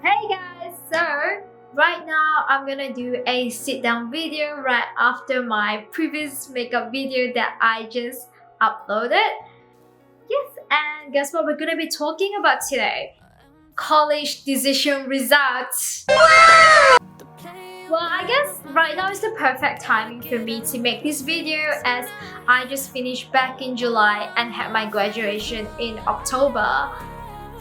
Hey guys, so right now I'm gonna do a sit down video right after my previous makeup video that I just uploaded. Yes, and guess what we're gonna be talking about today? College decision results. Well, I guess right now is the perfect timing for me to make this video as I just finished back in July and had my graduation in October.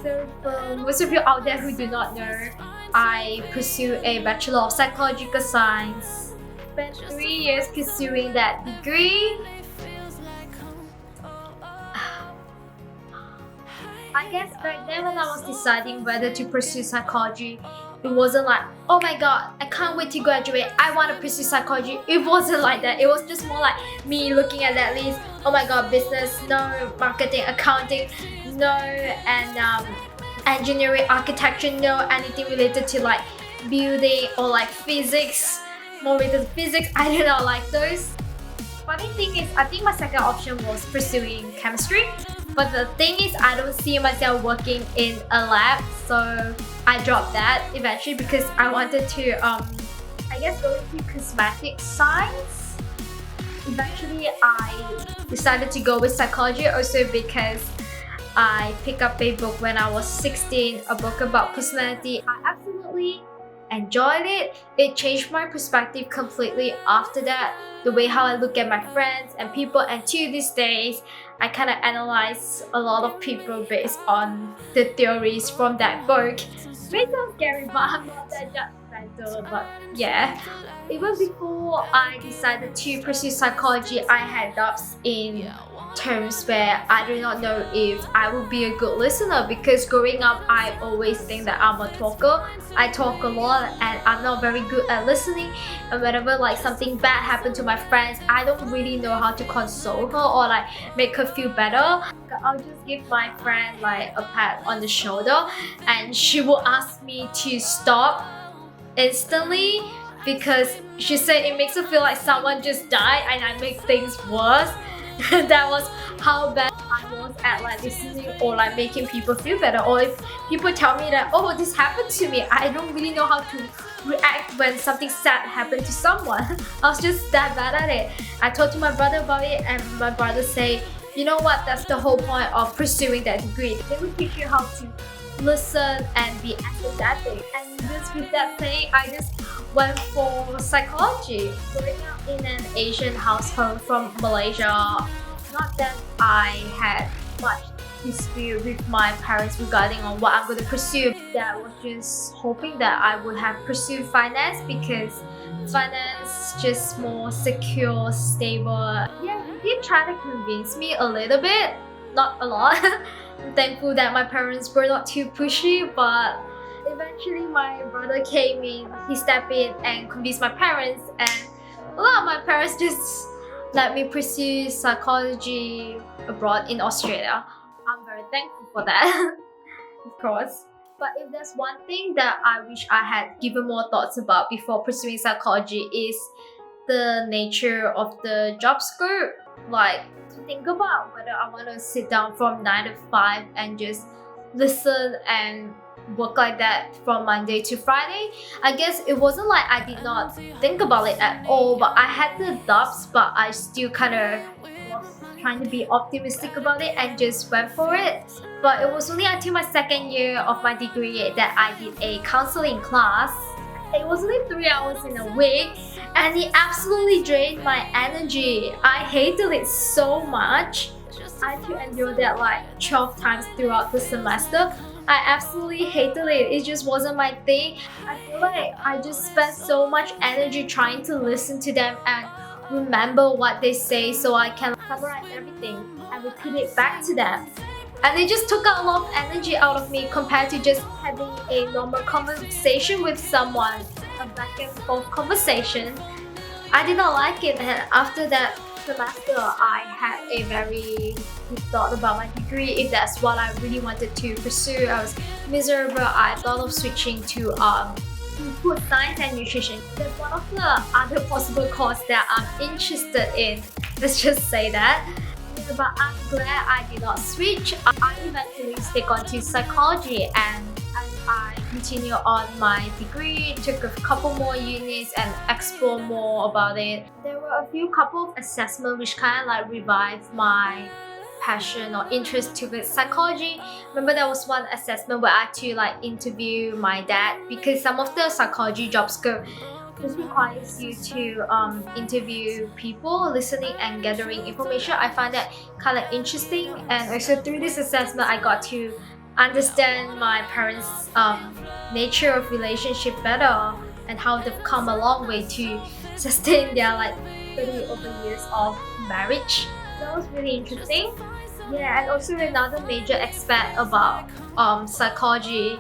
So for most of you out there who do not know, I pursue a Bachelor of Psychological Science. Spent 3 years pursuing that degree. I guess back then when I was deciding whether to pursue psychology, it wasn't like, oh my god, I can't wait to graduate, I want to pursue psychology. It wasn't like that. It was just more like me looking at that list, oh my god, business, no, marketing, accounting, no, and engineering, architecture, no, anything related to like building or like physics, more related to physics, I don't know, like those. Funny thing is, I think my second option was pursuing chemistry, but the thing is I don't see myself working in a lab, so I dropped that eventually because I wanted to I guess go into cosmetic science. Eventually I decided to go with psychology also because I picked up a book when I was 16, a book about personality. I absolutely enjoyed it. It changed my perspective completely after that, the way how I look at my friends and people, and to these days I kind of analyze a lot of people based on the theories from that book. May sound scary, but I'm not that judgmental, but yeah. Even before I decided to pursue psychology, I had doubts in terms where I do not know if I would be a good listener, because growing up I always think that I'm a talker. I talk a lot and I'm not very good at listening, and whenever like something bad happened to my friends, I don't really know how to console her or like make her feel better. I'll just give my friend like a pat on the shoulder and she will ask me to stop instantly because she said it makes her feel like someone just died and I make things worse. That was how bad I was at like listening or like making people feel better. Or if people tell me that, oh, this happened to me, I don't really know how to react when something sad happened to someone. I was just that bad at it. I talked to my brother about it and my brother said, you know what, that's the whole point of pursuing that degree. They will teach you how to listen and be empathetic. And just with that saying, I just went for psychology. Growing up in an Asian household from Malaysia, not that I had much dispute with my parents regarding on what I'm going to pursue. That was just hoping that I would have pursued finance because finance just more secure, stable. Yeah, he did try to convince me a little bit, not a lot. I'm thankful that my parents were not too pushy, but eventually my brother came in, he stepped in and convinced my parents, and a lot of my parents just let me pursue psychology abroad in Australia. I'm very thankful for that, of course. But if there's one thing that I wish I had given more thoughts about before pursuing psychology is the nature of the job scope. Like, to think about whether I want to sit down from 9 to 5 and just listen and work like that from Monday to Friday. I guess it wasn't like I did not think about it at all, but I had the doubts, but I still kind of was trying to be optimistic about it and just went for it. But it was only until my second year of my degree that I did a counseling class. It was only 3 hours in a week and it absolutely drained my energy. I hated it so much. I had to endure that like 12 times throughout the semester. I absolutely hated it. It just wasn't my thing. I feel like I just spent so much energy trying to listen to them and remember what they say so I can summarize everything and repeat it back to them. And it just took a lot of energy out of me compared to just having a normal conversation with someone, a back and forth conversation. I did not like it, and after that semester I had a very deep thought about my degree, if that's what I really wanted to pursue. I was miserable. I thought of switching to food science and nutrition. That's one of the other possible courses that I'm interested in. Let's just say that. But I'm glad I did not switch. I eventually stick on to psychology, and as I continue on my degree, took a couple more units and explore more about it. There were a few couple of assessments which kind of like revived my passion or interest towards psychology. Remember there was one assessment where I had to like interview my dad, because some of the psychology job scope just requires you to interview people, listening and gathering information. I find that kind of interesting, and also through this assessment I got to understand my parents' nature of relationship better and how they've come a long way to sustain their like 30 over years of marriage. That was really interesting. Yeah, and also another major aspect about psychology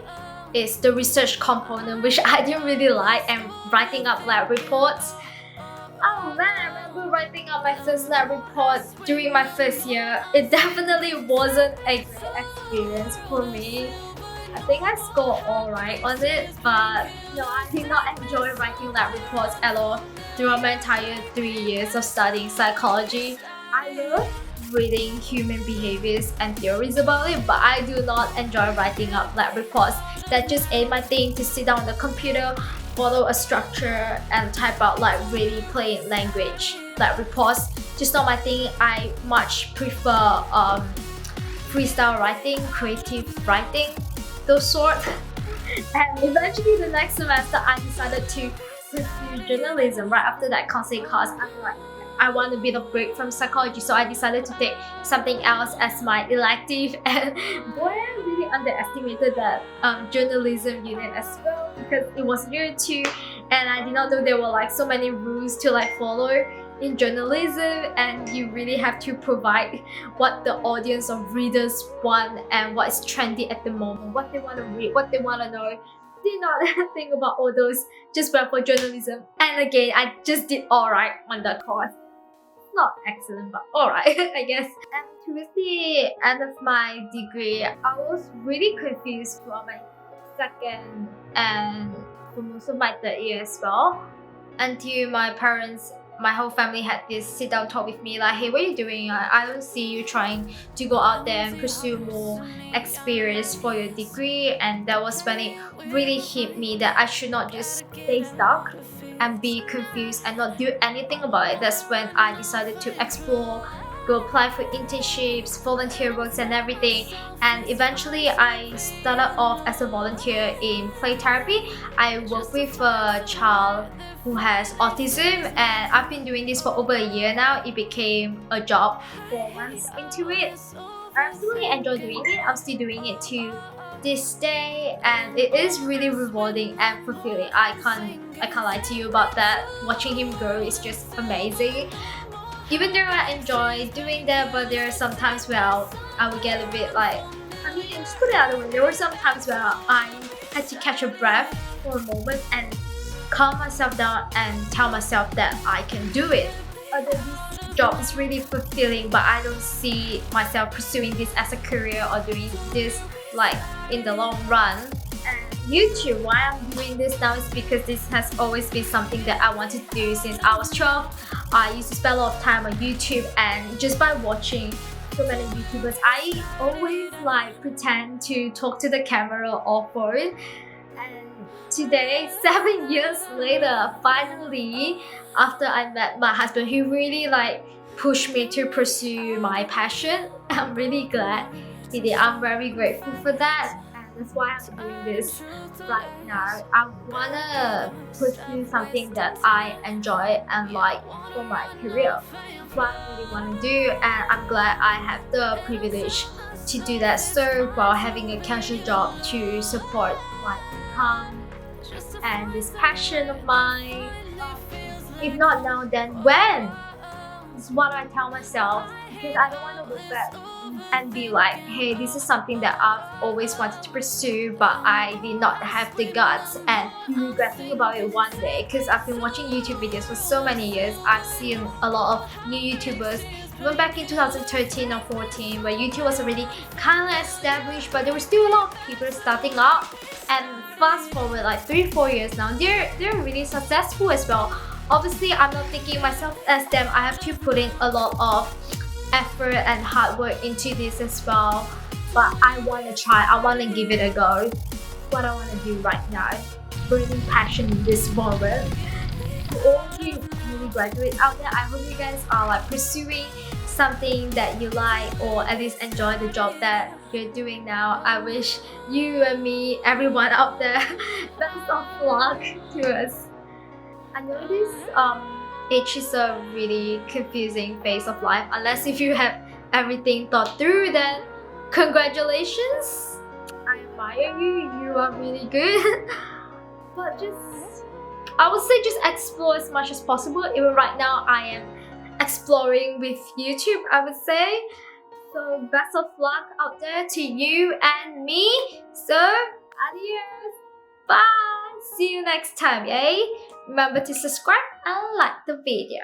is the research component, which I didn't really like, and writing up lab reports. Oh man, I remember writing up my first lab report during my first year. It definitely wasn't a good experience for me. I think I scored alright on it, but no, I did not enjoy writing lab reports at all throughout my entire 3 years of studying psychology. I love reading human behaviors and theories about it, but I do not enjoy writing up lab reports. That just ain't my thing, to sit down on the computer, follow a structure and type out like really plain language lab reports. Just not my thing. I much prefer freestyle writing, creative writing, those sort. And eventually the next semester I decided to pursue journalism. Right after that counseling class, I'm like, I want a bit of break from psychology, so I decided to take something else as my elective, and boy, I really underestimated that journalism unit as well, because it was year 2 and I did not know there were like so many rules to like follow in journalism, and you really have to provide what the audience or readers want and what is trendy at the moment, what they want to read, what they want to know. Did not think about all those, just went for journalism, and again I just did alright on that course. Not excellent, but alright I guess. And towards the end of my degree, I was really confused for my second and for most of my third year as well, until my whole family had this sit down talk with me like, hey, what are you doing? I don't see you trying to go out there and pursue more experience for your degree. And that was when it really hit me that I should not just stay stuck and be confused and not do anything about it. That's when I decided to explore, go apply for internships, volunteer works and everything. And eventually I started off as a volunteer in play therapy. I work with a child who has autism, and I've been doing this for over a year now. It became a job 4 months into it. I absolutely enjoy doing it. I'm still doing it to this day, and it is really rewarding and fulfilling. I can't lie to you about that. Watching him grow is just amazing. Even though I enjoy doing that, but there are some times where I would get a bit like, just put it out of the way. There were some times where I had to catch a breath for a moment and calm myself down and tell myself that I can do it. This job is really fulfilling, but I don't see myself pursuing this as a career or doing this like in the long run. And YouTube, why I'm doing this now is because this has always been something that I wanted to do since I was 12. I used to spend a lot of time on YouTube, and just by watching so many YouTubers, I always like pretend to talk to the camera or phone. And today, 7 years later, finally, after I met my husband, he really like pushed me to pursue my passion. I'm really glad he did. I'm very grateful for that. That's why I'm doing this right now. I wanna pursue something that I enjoy and like for my career. That's what I really wanna do, and I'm glad I have the privilege to do that. So while having a casual job to support my income and this passion of mine, if not now, then when? Is what I tell myself, because I don't want to look back and be like, hey, this is something that I've always wanted to pursue, but I did not have the guts, and regretting about it one day. Because I've been watching YouTube videos for so many years. I've seen a lot of new YouTubers even back in 2013 or 14, where YouTube was already kind of established, but there were still a lot of people starting up. And fast forward like 3-4 years now, they're really successful as well. Obviously, I'm not thinking myself as them. I have to put in a lot of effort and hard work into this as well. But I want to try. I want to give it a go. what I want to do right now. Burning passion in this moment. To all you newly graduates out there, I hope you guys are like pursuing something that you like, or at least enjoy the job that you're doing now. I wish you and me, everyone out there, best of luck to us. I know this age is a really confusing phase of life. Unless if you have everything thought through, then congratulations. I admire you. You are really good. But I would say just explore as much as possible. Even right now, I am exploring with YouTube, I would say. So best of luck out there to you and me. So adios. Bye. See you next time, yay. Remember to subscribe and like the video.